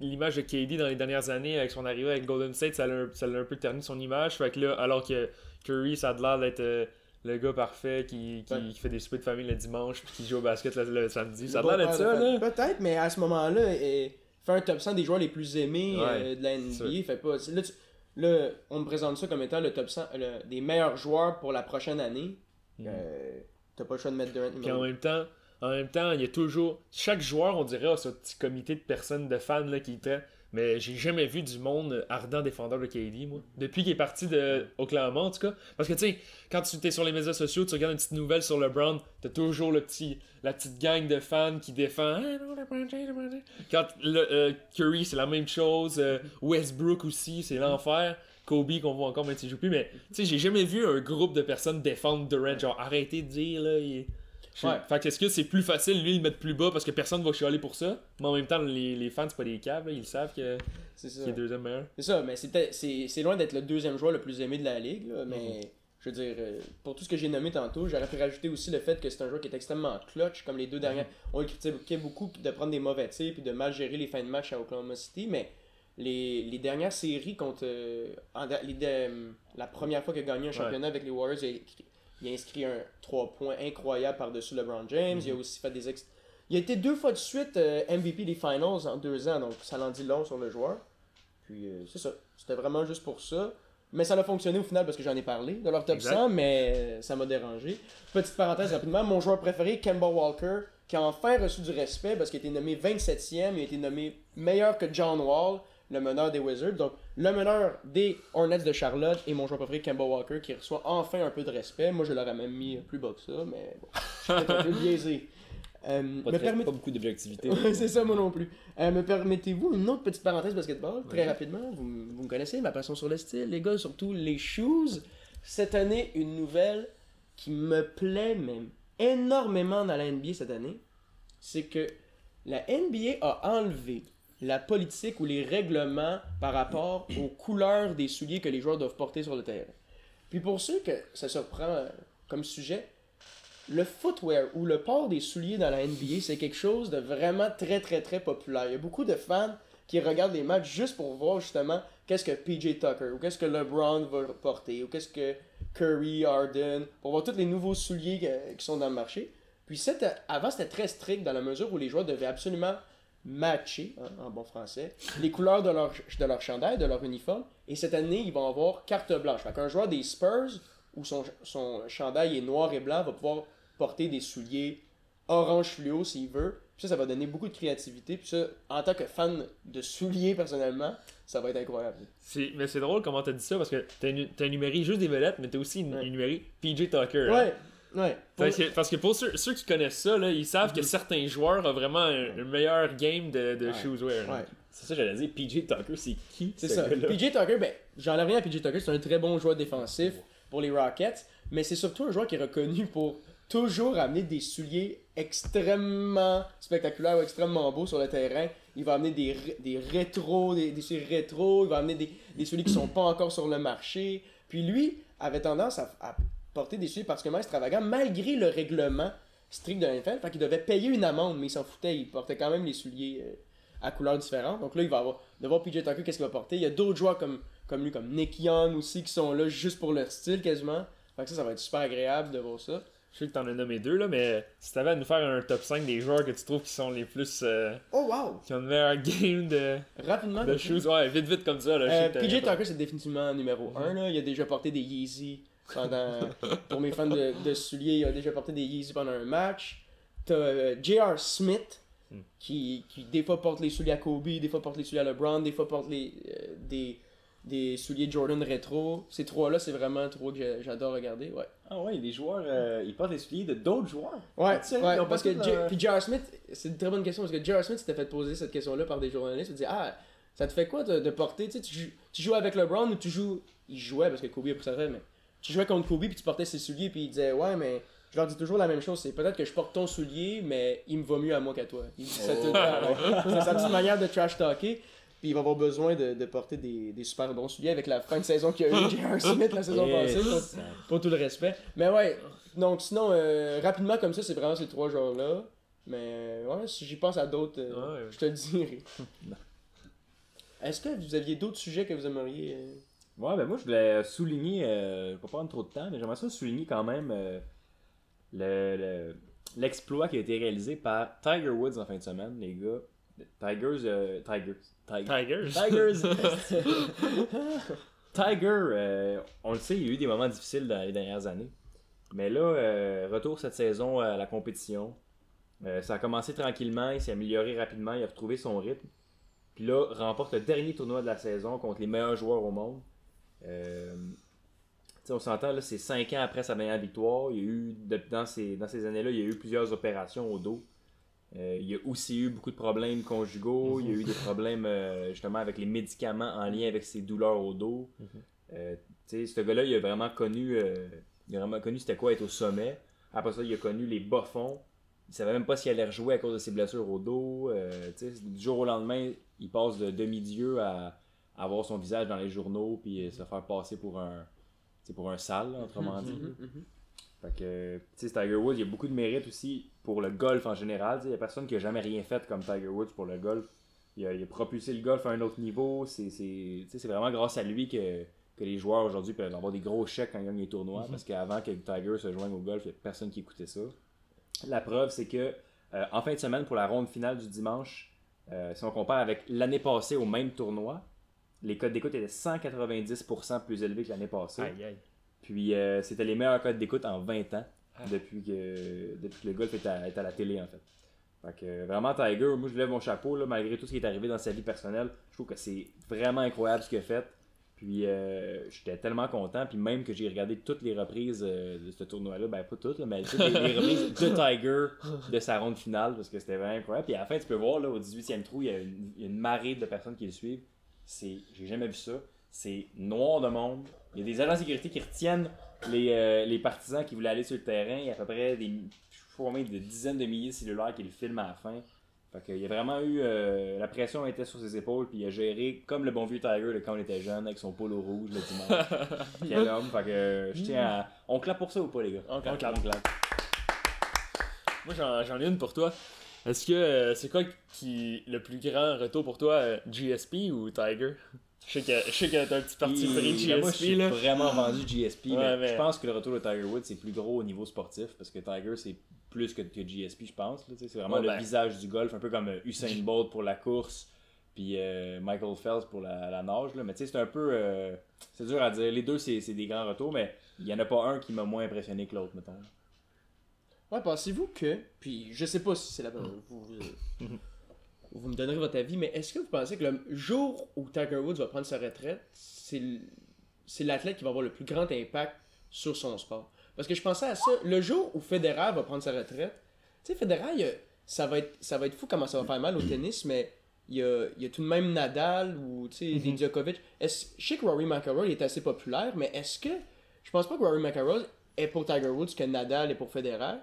l'image de KD dans les dernières années avec son arrivée avec Golden State, ça l'a un peu terni son image? Fait que là, alors que Curry, ça a l'air d'être le gars parfait qui fait des soupers de famille le dimanche puis qui joue au basket le samedi. Ça a l'air d'être ça, là? Peut-être, mais à ce moment-là, il fait un top 100 des joueurs les plus aimés de la NBA. Fait pas, là, on me présente ça comme étant le top 100 des meilleurs joueurs pour la prochaine année. T'as pas le choix de mettre Durant. Puis en même temps, il y a toujours. Chaque joueur, on dirait, a ce petit comité de personnes, de fans là, qui traitent. Mais j'ai jamais vu du monde ardent défendeur de KD, moi. Depuis qu'il est parti de Oklahoma, en tout cas. Parce que, tu sais, quand tu es sur les médias sociaux, tu regardes une petite nouvelle sur LeBron, t'as toujours la petite gang de fans qui défend. Quand Curry, c'est la même chose. Westbrook aussi, c'est l'enfer. Kobe, qu'on voit encore, même s'il joue plus. Mais, tu sais, j'ai jamais vu un groupe de personnes défendre Durant. Genre, arrêtez de dire, là. Fait que est-ce que c'est plus facile, lui, de le mettre plus bas parce que personne va chialer pour ça? Mais en même temps, les fans, c'est pas des caves, là, ils savent qu'il est deuxième meilleur. C'est ça, mais c'est loin d'être le deuxième joueur le plus aimé de la ligue, là, mais je veux dire, pour tout ce que j'ai nommé tantôt, j'aurais pu rajouter aussi le fait que c'est un joueur qui est extrêmement clutch, comme les deux dernières. On le critiquait beaucoup de prendre des mauvais tirs puis de mal gérer les fins de match à Oklahoma City, mais les dernières séries contre. La première fois qu'il a gagné un championnat avec les Warriors, il a inscrit un 3 points incroyable par-dessus LeBron James. Il a aussi fait il a été 2 fois de suite MVP des Finals en 2 ans, donc ça l'en dit long sur le joueur. Puis c'est ça. C'était vraiment juste pour ça. Mais ça a fonctionné au final parce que j'en ai parlé de leur top 100, mais ça m'a dérangé. Petite parenthèse rapidement, mon joueur préféré, Kemba Walker, qui a enfin reçu du respect parce qu'il a été nommé 27e, il a été nommé meilleur que John Wall, le meneur des Wizards. Donc, le meneur des Hornets de Charlotte et mon joueur préféré, Kemba Walker, qui reçoit enfin un peu de respect. Moi, je l'aurais même mis plus bas que ça, mais bon, je suis peut-être un peu biaisé. Pas beaucoup d'objectivité. C'est ça, moi non plus. Me permettez-vous une autre petite parenthèse basketball, très rapidement. Vous me connaissez, ma passion sur le style, les gars, surtout les shoes. Cette année, une nouvelle qui me plaît même énormément dans la NBA cette année, c'est que la NBA a enlevé la politique ou les règlements par rapport aux couleurs des souliers que les joueurs doivent porter sur le terrain. Puis pour ceux que ça surprend comme sujet, le footwear ou le port des souliers dans la NBA, c'est quelque chose de vraiment très très très populaire. Il y a beaucoup de fans qui regardent les matchs juste pour voir justement qu'est-ce que PJ Tucker ou qu'est-ce que LeBron va porter ou qu'est-ce que Curry, Harden, pour voir tous les nouveaux souliers qui sont dans le marché. Puis avant c'était très strict dans la mesure où les joueurs devaient absolument matcher, en bon français, les couleurs de leur chandail, de leur uniforme. Et cette année, ils vont avoir carte blanche. Fait qu'un joueur des Spurs, où son chandail est noir et blanc, va pouvoir porter des souliers orange fluo s'il veut. Puis ça va donner beaucoup de créativité. Puis ça, en tant que fan de souliers, personnellement, ça va être incroyable. Mais c'est drôle comment t'as dit ça, parce que t'as énuméré juste des vedettes, mais t'as aussi énuméré PJ Tucker. Ouais. Ouais. Parce que pour ceux qui connaissent ça, là, ils savent que certains joueurs ont vraiment un meilleur game de shoeswear. Ouais. C'est ça, j'allais dire, PJ Tucker, c'est qui? C'est ça. PJ Tucker, ben, j'enlève rien à PJ Tucker, c'est un très bon joueur défensif pour les Rockets, mais c'est surtout un joueur qui est reconnu pour toujours amener des souliers extrêmement spectaculaires ou extrêmement beaux sur le terrain. Il va amener des rétros, des souliers rétros, il va amener des souliers qui sont pas encore sur le marché. Puis lui avait tendance à porter des souliers particulièrement extravagants malgré le règlement strict de l'NFL. Fait qu'il devait payer une amende, mais il s'en foutait. Il portait quand même les souliers à couleurs différentes. Donc là, il va devoir PJ Tucker, qu'est-ce qu'il va porter. Il y a d'autres joueurs comme lui, comme Nick Young aussi, qui sont là juste pour leur style quasiment. Fait que ça va être super agréable de voir ça. Je sais que t'en as nommé 2, là, mais si t'avais à nous faire un top 5 des joueurs que tu trouves qui sont les plus. Oh wow! Qui ont le meilleur game Rapidement. de shoes. Ouais, vite comme ça. Là, PJ Tucker, c'est définitivement numéro 1. Là. Il a déjà porté des Yeezy pour mes fans de souliers, il a déjà porté des Yeezy pendant un match. T'as J.R. Smith, qui des fois portent les souliers à Kobe, des fois portent les souliers à LeBron, des fois portent des souliers Jordan rétro. Ces trois-là, c'est vraiment trois que j'adore regarder, ouais. Ah ouais, les joueurs, ils portent les souliers de d'autres joueurs. Ouais, Tu sais, ouais, ils ont parce pas que tout leur- puis J.R. Smith, c'est une très bonne question, parce que J.R. Smith s'était fait poser cette question-là par des journalistes, il disait, ça te fait quoi de porter, tu sais, tu joues avec LeBron ou tu joues, il jouait parce que Kobe a pris sa retraite, mais tu jouais contre Kobe puis tu portais ses souliers, puis il disait, ouais, mais je leur dis toujours la même chose, c'est peut-être que je porte ton soulier, mais il me va mieux à moi qu'à toi. Il dit ça tout le temps, ouais. C'est sa petite manière de trash talker. Puis il va avoir besoin de porter des super bons souliers avec la fin de saison qu'il y a eu J.R. Smith la saison passée, pour tout le respect. Mais ouais, donc sinon, rapidement comme ça, c'est vraiment ces trois joueurs-là. Mais ouais, si j'y pense à d'autres, je te le dirai. Est-ce que vous aviez d'autres sujets que vous aimeriez... Ouais, ben moi je voulais souligner, je vais pas prendre trop de temps, mais j'aimerais ça souligner quand même l'exploit qui a été réalisé par Tiger Woods en fin de semaine, les gars. Tigers. Tiger, on le sait, il y a eu des moments difficiles dans les dernières années. Mais là, retour cette saison à la compétition. Ça a commencé tranquillement, il s'est amélioré rapidement, il a retrouvé son rythme. Puis là, remporte le dernier tournoi de la saison contre les meilleurs joueurs au monde. On s'entend, là, c'est 5 ans après sa dernière victoire. Il y a eu, dans ces années-là, il y a eu plusieurs opérations au dos. Il y a aussi eu beaucoup de problèmes conjugaux. Il y a eu des problèmes justement avec les médicaments en lien avec ses douleurs au dos. Ce gars-là, il a vraiment connu c'était quoi être au sommet. Après ça, il a connu les bas-fonds. Il savait même pas s'il allait rejouer à cause de ses blessures au dos. Du jour au lendemain, il passe de demi-dieu à avoir son visage dans les journaux puis se faire passer pour un sale, là, autrement dit. Fait que, Tiger Woods, il y a beaucoup de mérite aussi pour le golf en général. Il n'y a personne qui a jamais rien fait comme Tiger Woods pour le golf. Il a propulsé le golf à un autre niveau. C'est vraiment grâce à lui que les joueurs aujourd'hui peuvent avoir des gros chèques quand ils gagnent les tournois. Parce qu'avant que Tiger se joigne au golf, il n'y a personne qui écoutait ça. La preuve, c'est que en fin de semaine, pour la ronde finale du dimanche, si on compare avec l'année passée au même tournoi, les codes d'écoute étaient 190% plus élevés que l'année passée. Aïe, aïe. Puis c'était les meilleurs codes d'écoute en 20 ans depuis que le golf est à la télé en fait. Fait que vraiment Tiger, moi je lève mon chapeau là, malgré tout ce qui est arrivé dans sa vie personnelle. Je trouve que c'est vraiment incroyable ce qu'il a fait. Puis j'étais tellement content. Puis même que j'ai regardé toutes les reprises de ce tournoi-là, ben pas toutes, là, mais toutes les reprises de Tiger de sa ronde finale parce que c'était vraiment incroyable. Puis à la fin, tu peux voir là, au 18e trou, il y a une marée de personnes qui le suivent. J'ai jamais vu ça. C'est noir de monde. Il y a des agents de sécurité qui retiennent les partisans qui voulaient aller sur le terrain. Il y a à peu près des dizaines de milliers de cellulaires qui le filment à la fin. Fait qu'il y a vraiment eu... la pression était sur ses épaules, puis il a géré comme le bon vieux Tiger là, quand on était jeune, avec son polo rouge le dimanche. Quel homme. Fait que je tiens à... On clappe pour ça ou pas, les gars? On clappe. Moi, j'en ai une pour toi. Est-ce que c'est quoi le plus grand retour pour toi, GSP ou Tiger? Je sais que t'as un petit parti pris GSP. Moi, je suis là. vraiment vendu GSP, Ouais, mais je pense que le retour de Tiger Woods, c'est plus gros au niveau sportif, parce que Tiger, c'est plus que GSP, je pense. Là, c'est vraiment le visage du golf, un peu comme Usain Bolt pour la course, puis Michael Phelps pour la nage. Là. Mais c'est un peu... c'est dur à dire. Les deux, c'est des grands retours, mais il n'y en a pas un qui m'a moins impressionné que l'autre, mettons. Ouais, pensez-vous que... Puis je sais pas si c'est la bonne... Vous me donnerez votre avis, mais est-ce que vous pensez que le jour où Tiger Woods va prendre sa retraite, c'est l'athlète qui va avoir le plus grand impact sur son sport? Parce que je pensais à ça, le jour où Federer va prendre sa retraite, tu sais, Federer, ça va être fou comment ça va faire mal au tennis, mais il y a tout de même Nadal ou des Djokovic. Je sais que Rory McIlroy est assez populaire, mais est-ce que... Je pense pas que Rory McIlroy est pour Tiger Woods que Nadal est pour Federer.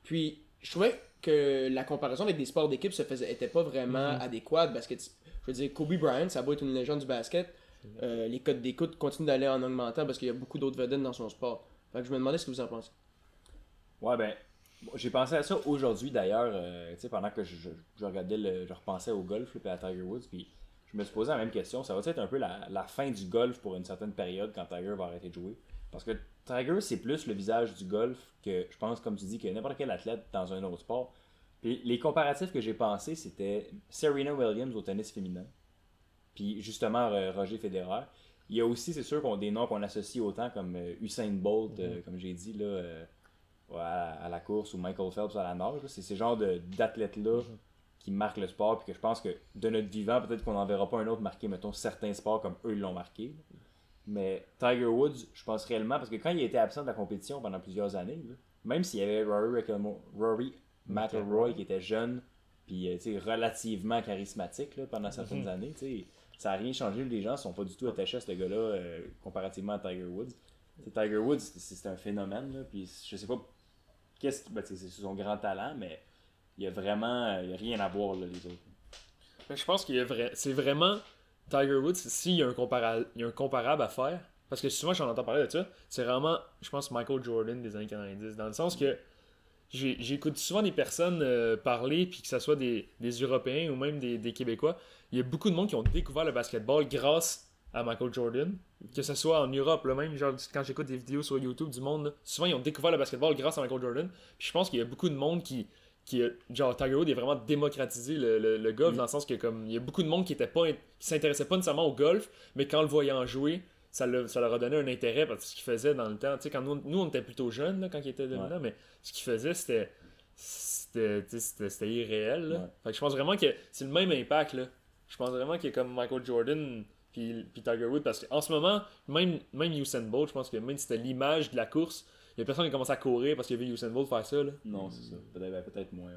Puis, je trouvais que la comparaison avec des sports d'équipe était pas vraiment adéquate parce que, je veux dire, Kobe Bryant, ça va être une légende du basket. Les codes d'écoute continuent d'aller en augmentant parce qu'il y a beaucoup d'autres vedettes dans son sport. Fait que je me demandais ce que vous en pensez. Ouais, ben, j'ai pensé à ça aujourd'hui d'ailleurs, tu sais, pendant que je regardais, je repensais au golf et à Tiger Woods, puis je me suis posé la même question. Ça va être un peu la fin du golf pour une certaine période quand Tiger va arrêter de jouer? Parce que Tiger, c'est plus le visage du golf que, je pense, comme tu dis, que n'importe quel athlète dans un autre sport. Puis les comparatifs que j'ai pensés, c'était Serena Williams au tennis féminin. Puis justement, Roger Federer. Il y a aussi, c'est sûr, des noms qu'on associe autant comme Usain Bolt, comme j'ai dit, là, à la course, ou Michael Phelps à la nage. C'est ces genres d'athlètes-là qui marquent le sport, puis que je pense que de notre vivant, peut-être qu'on n'en verra pas un autre marquer, mettons, certains sports comme eux ils l'ont marqué. Mais Tiger Woods, je pense réellement, parce que quand il était absent de la compétition pendant plusieurs années, là, même s'il y avait Rory McIlroy qui était jeune, puis relativement charismatique là, pendant certaines années, ça n'a rien changé. Les gens ne sont pas du tout attachés à ce gars-là comparativement à Tiger Woods. Tiger Woods, c'est un phénomène, là, puis je sais pas c'est son grand talent, mais il y a vraiment il y a rien à voir là, les autres. Mais je pense c'est vraiment Tiger Woods, s'il y a un comparable à faire, parce que souvent j'en entends parler de ça, c'est vraiment, je pense, Michael Jordan des années 90, dans le sens que j'écoute souvent des personnes parler, puis que ce soit des Européens ou même des Québécois, il y a beaucoup de monde qui ont découvert le basketball grâce à Michael Jordan, que ce soit en Europe, là, même genre, quand j'écoute des vidéos sur YouTube du monde, là, souvent ils ont découvert le basketball grâce à Michael Jordan, puis je pense qu'il y a beaucoup de monde qui genre Tiger Woods a vraiment démocratisé le golf, dans le sens que comme il y a beaucoup de monde qui s'intéressait pas nécessairement au golf, mais quand le voyant jouer, ça leur a donné un intérêt parce que ce qu'il faisait dans le temps, tu sais, quand nous on était plutôt jeunes là, quand il était dominant, mais ce qu'il faisait c'était irréel là. Fait que je pense vraiment que c'est le même impact là. Je pense vraiment qu'il y a comme Michael Jordan puis Tiger Woods, parce qu'en ce moment même Usain Bolt, je pense que même si c'était l'image de la course, il y a personne qui a commencé à courir parce qu'il a vu Usain Bolt faire ça là. Non, c'est ça, peut-être moins.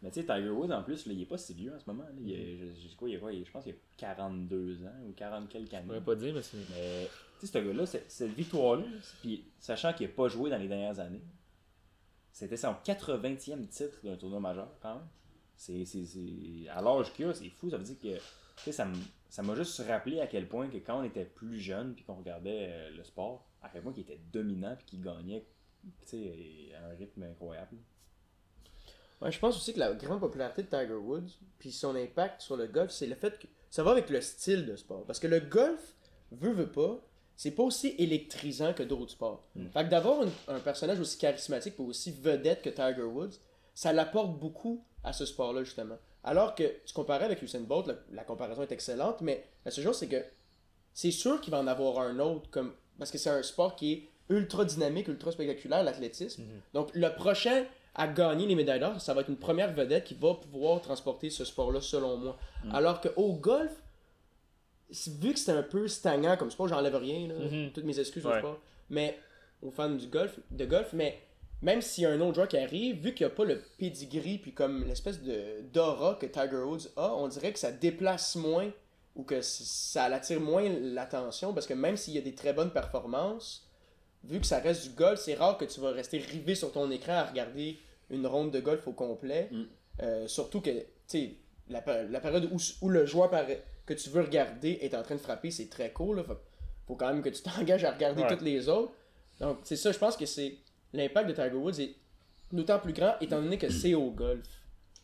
Mais tu sais, Tiger Woods, en plus, là, il est pas si vieux en ce moment. Là. Je pense qu'il a 42 ans ou 40 quelques années. Je pourrais pas dire, mais c'est... Mais, tu sais, ce gars-là, cette victoire-là, puis sachant qu'il n'a pas joué dans les dernières années, c'était son 80e titre d'un tournoi majeur, quand même. À l'âge qu'il a, c'est fou. Ça veut dire que, tu sais, ça m'a juste rappelé à quel point que quand on était plus jeune puis qu'on regardait le sport, à quel point qu'il était dominant puis qu'il gagnait, tu sais, à un rythme incroyable. Ouais, je pense aussi que la grande popularité de Tiger Woods, puis son impact sur le golf, c'est le fait que ça va avec le style de sport. Parce que le golf, veut pas, c'est pas aussi électrisant que d'autres sports. Fait que d'avoir un personnage aussi charismatique et aussi vedette que Tiger Woods, ça l'apporte beaucoup à ce sport-là, justement. Alors que tu comparais avec Usain Bolt, la comparaison est excellente, mais la seule chose, c'est que c'est sûr qu'il va en avoir un autre, parce que c'est un sport qui est ultra dynamique, ultra spectaculaire, l'athlétisme. Donc le prochain à gagner les médailles d'or, ça va être une première vedette qui va pouvoir transporter ce sport-là, selon moi. Alors qu'au golf, vu que c'est un peu stagnant comme sport, j'enlève rien, là, toutes mes excuses au sport, mais aux fans de golf, mais même s'il y a un autre joueur qui arrive, vu qu'il n'y a pas le pedigree, puis comme l'espèce d'aura que Tiger Woods a, on dirait que ça déplace moins, ou que ça attire moins l'attention, parce que même s'il y a des très bonnes performances, vu que ça reste du golf, c'est rare que tu vas rester rivé sur ton écran à regarder une ronde de golf au complet. Surtout que, tu sais, la période où le joueur que tu veux regarder est en train de frapper, c'est très cool. Faut quand même que tu t'engages à regarder toutes les autres. Donc, c'est ça, je pense que c'est l'impact de Tiger Woods est d'autant plus grand étant donné que c'est au golf.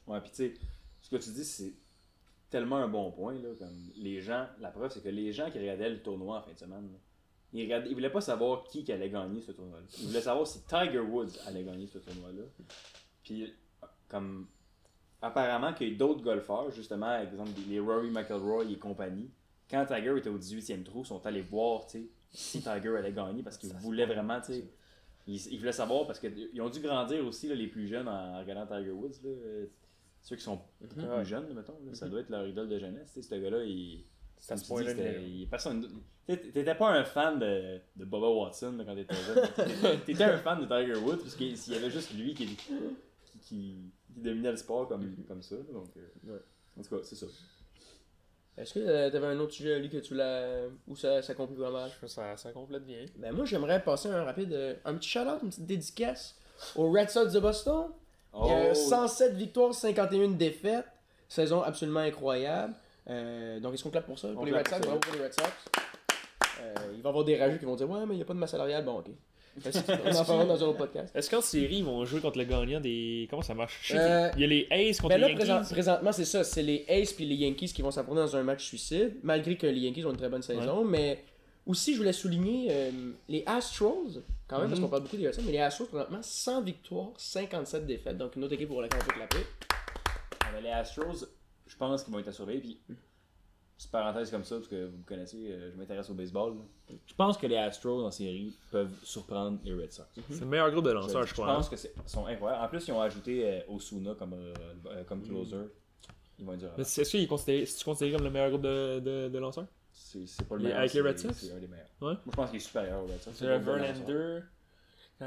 Ouais, puis tu sais, ce que tu dis, c'est tellement un bon point. Là, comme les gens, la preuve, c'est que les gens qui regardaient le tournoi en fin de semaine, là, ils voulaient pas savoir qui allait gagner ce tournoi-là. Ils voulaient savoir si Tiger Woods allait gagner ce tournoi-là. Puis, comme apparemment qu'il y a d'autres golfeurs, justement, par exemple les Rory McIlroy et compagnie, quand Tiger était au 18e trou, sont allés voir si Tiger allait gagner parce qu'ils voulaient vraiment, tu sais, ils voulaient savoir parce qu'ils ont dû grandir aussi, là, les plus jeunes, en regardant Tiger Woods. Là, ceux qui sont plus jeunes, là, mettons, là, ça doit être leur idole de jeunesse. Ce gars-là, ça se pointe personne. T'étais pas un fan de Bubba Watson là, quand t'étais jeune. T'étais un fan de Tiger Woods parce qu'il y avait juste lui qui dominait le sport comme ça. Donc, en tout cas, c'est ça. Est-ce que t'avais un autre sujet, Ali, que tu l'as. Ou ça complète pas mal? Ça complète bien. Ben moi, j'aimerais passer un petit shout-out, une petite dédicace aux Red Sox de Boston. Il y a 107 victoires, 51 défaites. Saison absolument incroyable. Donc, est-ce qu'on clappe pour ça? Pour les Red Sox, bravo pour les Red Sox. Il va y avoir des rageux qui vont dire ouais, mais il n'y a pas de masse salariale. Bon, ok. On en parlera dans un autre podcast. Est-ce qu'en série, ils vont jouer contre le gagnant des. Comment ça marche? Il y a les Aces contre les Yankees. Présentement, c'est ça. C'est les Aces puis les Yankees qui vont s'affronter dans un match suicide. Malgré que les Yankees ont une très bonne saison. Mais aussi, je voulais souligner les Astros. Quand même, parce qu'on parle beaucoup des Red Sox. Mais les Astros, présentement, 100 victoires, 57 défaites. Donc, une autre équipe pour laquelle on peut clapper. Les Astros, je pense qu'ils vont être à surveiller. Puis, petite parenthèse comme ça, parce que vous me connaissez, je m'intéresse au baseball. Là. Je pense que les Astros en série peuvent surprendre les Red Sox. C'est le meilleur groupe de lanceurs, je crois. Je pense que sont incroyables. En plus, ils ont ajouté Osuna comme closer. ils vont être durs à Mais battre. est-ce c'est-tu considéré comme le meilleur groupe de lanceurs? C'est pas le Les- meilleur. avec les Red c'est- Sox? C'est un des meilleurs. Ouais. Moi, je pense qu'il est supérieur aux Red Sox. C'est pas le meilleur Verlander.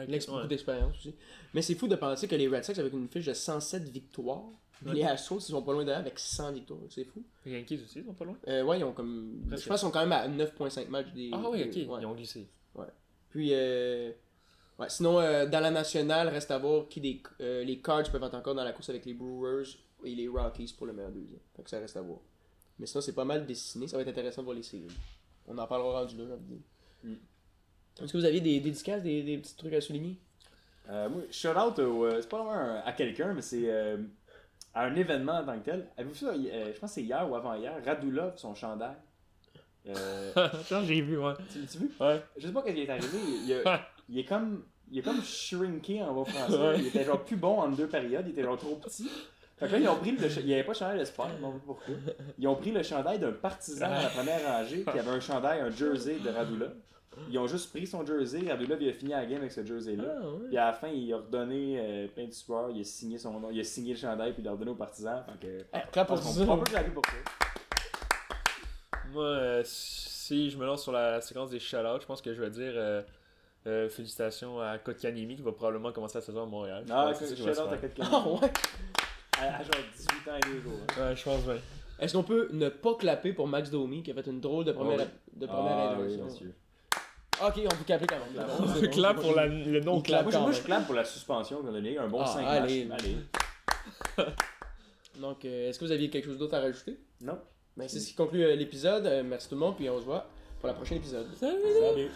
Lex, beaucoup Ouais. d'expérience aussi. Mais c'est fou de penser que les Red Sox, avec une fiche de 107 victoires, Ouais. les Astros, ils sont pas loin derrière avec 100 victoires. C'est fou. Les Yankees aussi, ils sont pas loin. Ouais, ils ont comme. Presque. Je pense qu'ils sont quand même à 9,5 matchs des. Ah oui, ok, Ouais. ils ont glissé. Puis, ouais, sinon, dans la nationale, reste à voir qui les Cards peuvent être encore dans la course avec les Brewers et les Rockies pour le meilleur deuxième. Fait que ça reste à voir. Mais sinon, c'est pas mal dessiné. Ça va être intéressant de voir les séries. On en parlera rendu là, j'ai envie de dire. Est-ce que vous aviez des dédicaces, des petits trucs à souligner? Moi, shout out, c'est pas vraiment à quelqu'un, mais c'est à un événement en tant que tel. Avez-vous vu ça? Je pense que c'est hier ou avant-hier. Radulov, son chandail. J'ai vu, ouais. Tu l'as vu? Ouais. Je sais pas qu'est-ce qui est arrivé. Il est comme shrinké en bon français. Ouais. Il était genre plus bon en 2 périodes. Il était genre trop petit. Fait que là, ils ont pris il n'y avait pas de chandail de sport, je ne sais pas pourquoi. Ils ont pris le chandail d'un partisan dans la première rangée, puis il y avait un chandail, un jersey de Radulov. Ils ont juste pris son jersey, Radulov il a fini la game avec ce jersey-là. Ah, ouais. Puis à la fin, il a redonné plein de supports, il a signé son nom, il a signé le chandail, puis il l'a redonné aux partisans. Fait que, Clap pour on ça. peut claquer pour ça. Moi, si je me lance sur la séquence des shout-outs, je pense que je vais dire félicitations à Kotkaniemi qui va probablement commencer la saison à Montréal. Je Ah, pense que c'est ça qui va se shout-out à faire. quelqu'un. Ah, ouais. À genre 18 ans et 2 jours. Hein. Ouais, je pense bien. Est-ce qu'on peut ne pas clapper pour Max Domi qui a fait une drôle de première, oui. de première Ah oui, intervention? monsieur. Ok, on peut clapper quand même. Là. On se clap pour le Il non-clap. clappe. Moi, je clame pour la suspension qu'on a donnée, un bon Ah, 5 allez. matchs. Allez. Donc, est-ce que vous aviez quelque chose d'autre à rajouter? Non. Ben, c'est ce qui conclut l'épisode. Merci tout le monde, puis on se voit pour le prochain épisode. Salut! Salut.